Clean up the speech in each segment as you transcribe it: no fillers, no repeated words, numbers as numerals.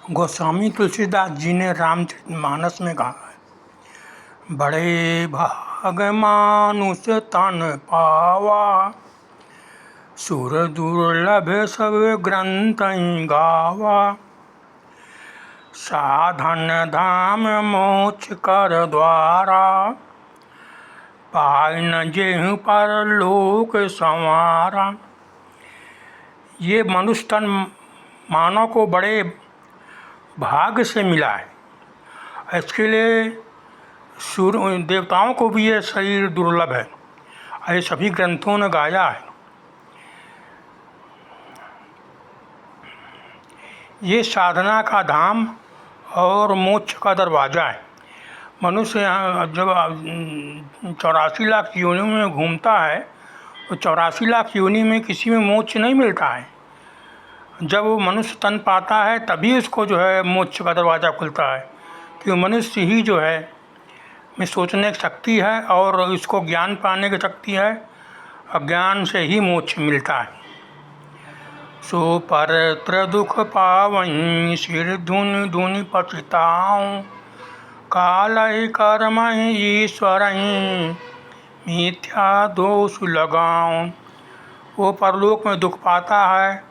गोस्वामी तुलसीदास जी ने रामचरितमानस में कहा है, बड़े भाग मानुष तन पावा, सुर दुर्लभ सब ग्रंथ गावा, साधन धाम मोक्ष कर द्वारा, पाय न जेहु पर लोक संवारा। ये मनुष्य तन मानव को बड़े भाग्य से मिला है। इसके लिए सूर्य देवताओं को भी ये शरीर दुर्लभ है। ये सभी ग्रंथों ने गाया है। ये साधना का धाम और मोक्ष का दरवाज़ा है। मनुष्य जब 84 लाख योनियों में घूमता है तो 84 लाख योनि में किसी में मोक्ष नहीं मिलता है। जब वो मनुष्य तन पाता है तभी उसको जो है मोक्ष का दरवाज़ा खुलता है, क्योंकि मनुष्य ही जो है में सोचने की शक्ति है और इसको ज्ञान पाने की शक्ति है। अज्ञान से ही मोक्ष मिलता है। सो परत्र दुख पावहीं सिर धुन धुनि पछताऊं, कालहि कर्महि ईश्वरहि मिथ्या दोष लगाऊं। वो परलोक में दुख पाता है,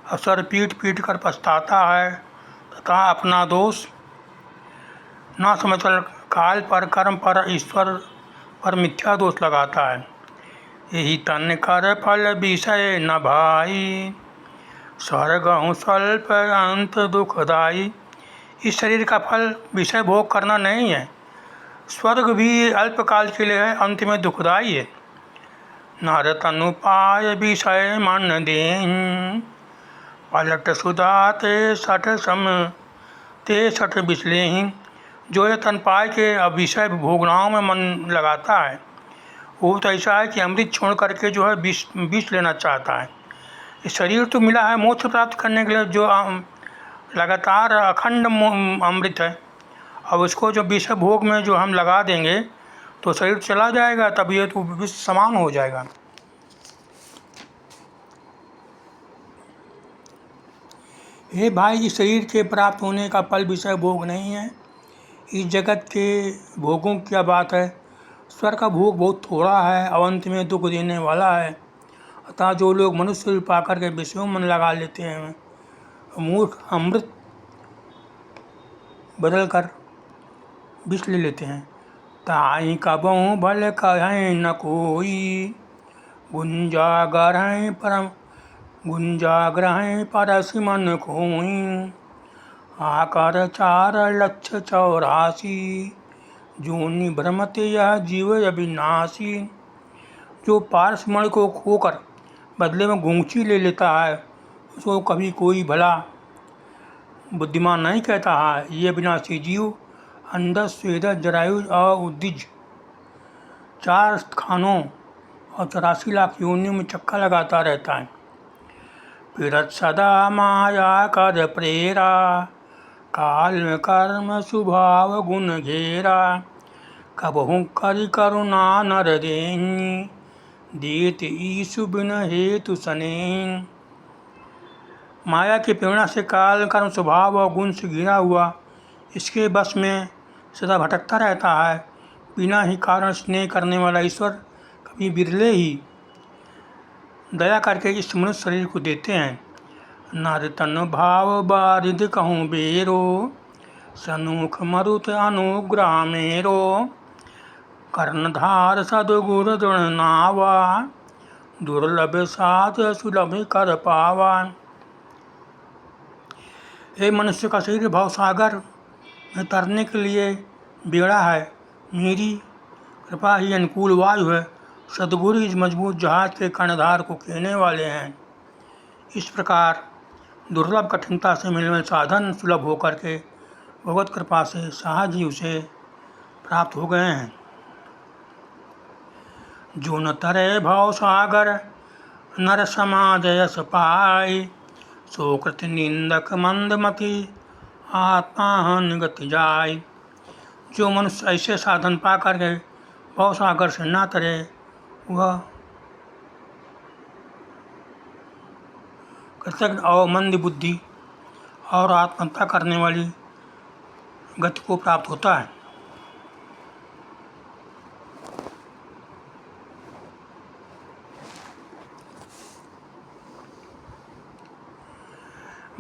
अवसर पीट पीट कर पछताता है तथा अपना दोष ना समझकर काल पर, कर्म पर, ईश्वर पर मिथ्या दोष लगाता है। यही तन कर फल विषय न भाई, स्वर्ग स्वल्प अंत दुखदाई। इस शरीर का फल विषय भोग करना नहीं है। स्वर्ग भी अल्पकाल के लिए है, अंत में दुखदाई है। नर तनु पाय विषय मन दें, पलट सुधा ते सठ बिचलें। जो ये तन पाए के अब विषय भोगनाओं में मन लगाता है, वो तो ऐसा है कि अमृत छोड़ करके जो है विष लेना चाहता है। ये शरीर तो मिला है मोक्ष प्राप्त करने के लिए, जो लगातार अखंड अमृत है। अब उसको जो विषय भोग में जो हम लगा देंगे तो शरीर चला जाएगा, तब ये तो विष समान हो जाएगा। हे भाई, इस शरीर के प्राप्त होने का फल विषय भोग नहीं है। इस जगत के भोगों की क्या बात है। स्वर्ग का भोग बहुत थोड़ा है और अंत में दुख देने वाला है। अतः जो लोग मनुष्य रूप पाकर के विषयों में लगा लेते हैं, मूर्ख अमृत बदल कर विष ले लेते हैं। ताई कबहु भल कहें न कोई, गुंजाग्रह परसि मन खोई। आकर 4,84,00,000, जोनि भ्रमते यह जीव अविनाशी। जो पारसमण को खोकर बदले में गुंची ले लेता है, उसको कभी कोई भला बुद्धिमान नहीं कहता है। ये अविनाशी जीव अंधः स्वेदः जरायुज और उद्दिज 4 खानों और 84 लाख योनियों में चक्का लगाता रहता है। फिरत सदा माया कर प्रेरा, काल में कर्म स्वभाव गुण घेरा। कबहु करि करुणा नर देनी, देत ईशु बिन हेतु सनेन। माया की प्रेरणा से काल, कर्म, स्वभाव और गुण से घिरा हुआ इसके बस में सदा भटकता रहता है। बिना ही कारण स्नेह करने वाला ईश्वर कभी बिरले ही दया करके इस मनुष्य शरीर को देते हैं। नर तन भाव बारिद कहूँ बेरो, सनूख मरुत अनुग्रह मेरो। कर्णधार सदगुर दृढ़ नावा, दुर्लभ साध सुलभ कर पावा। ये मनुष्य का शरीर भाव सागर में तरने के लिए बेड़ा है। मेरी कृपा ही अनुकूल वायु है। सदगुरु इस मजबूत जहाज के कर्णधार को कहने वाले हैं। इस प्रकार दुर्लभ कठिनता से मिलने वाले साधन सुलभ होकर के भगवत कृपा से सहज ही उसे प्राप्त हो गए हैं। जो न तरे भाव सागर, नर समाज यश पाई। सोकृत निंदक मंदमति, आत्मा निगति जाय। जो मनुष्य ऐसे साधन पा करके भाव सागर से ना तरे, वह कृतज्ञ और मंद बुद्धि और आत्महत्या करने वाली गति को प्राप्त होता है।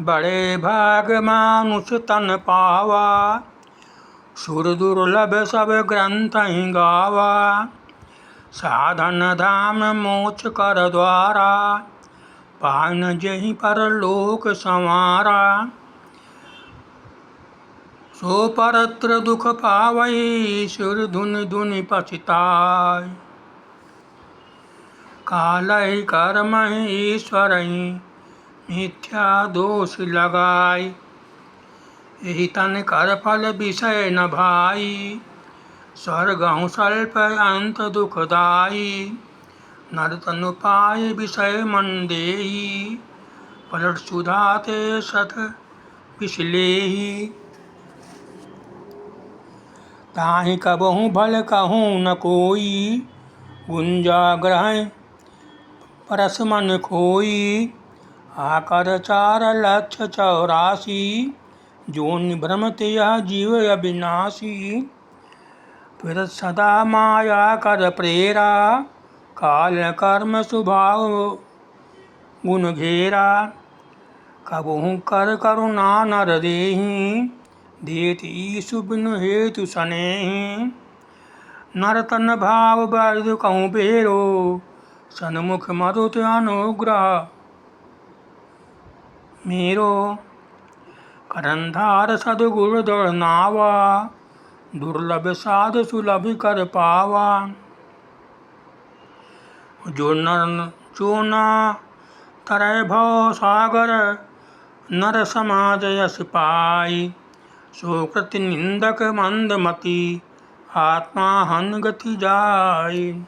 बड़े भाग मानुष तन पावा, सुर दुर्लभ सब ग्रंथ ही गावा। साधन धाम मोक्ष कर द्वारा, पान जहि पर लोक संवारा। सो परत्र दुख पावई, सुर धुन धुनि पछिताय। कालहि कर्महि ईश्वरहि, मिथ्या दोष लगाई। यही तन कर फल विषय न भाई, स्वर्गहु स्वल्प अंत दुखदाई। नर तनु पाय विषय मन देहि, पलट सुधा ते सत बिसलेहि। ताहि कबहु भल कहूँ न कोई, गुंजा ग्रह परस मन खोई। आकर 4,84,000, जोनि भ्रमत यह जीव अविनाशी। फिर सदा माया कर प्रेरा, काल कर्म स्वभाव गुण घेरा। कबहु कर करुणा नर देहि, देत ईसु बिनु हेतु सनेहि। नर तन भाव वर्ध कहूँ बेरो, सन्मुख मरुत अनुग्रह मेरो। करंधार सदगुरु दृढ़ नावा, दुर्लभ साध सुलभ कर पावा। जो न तरय भव सागर, नर समाज यस पाई। सो कृति निंदक मंद मति, आत्मा हन गति जाई।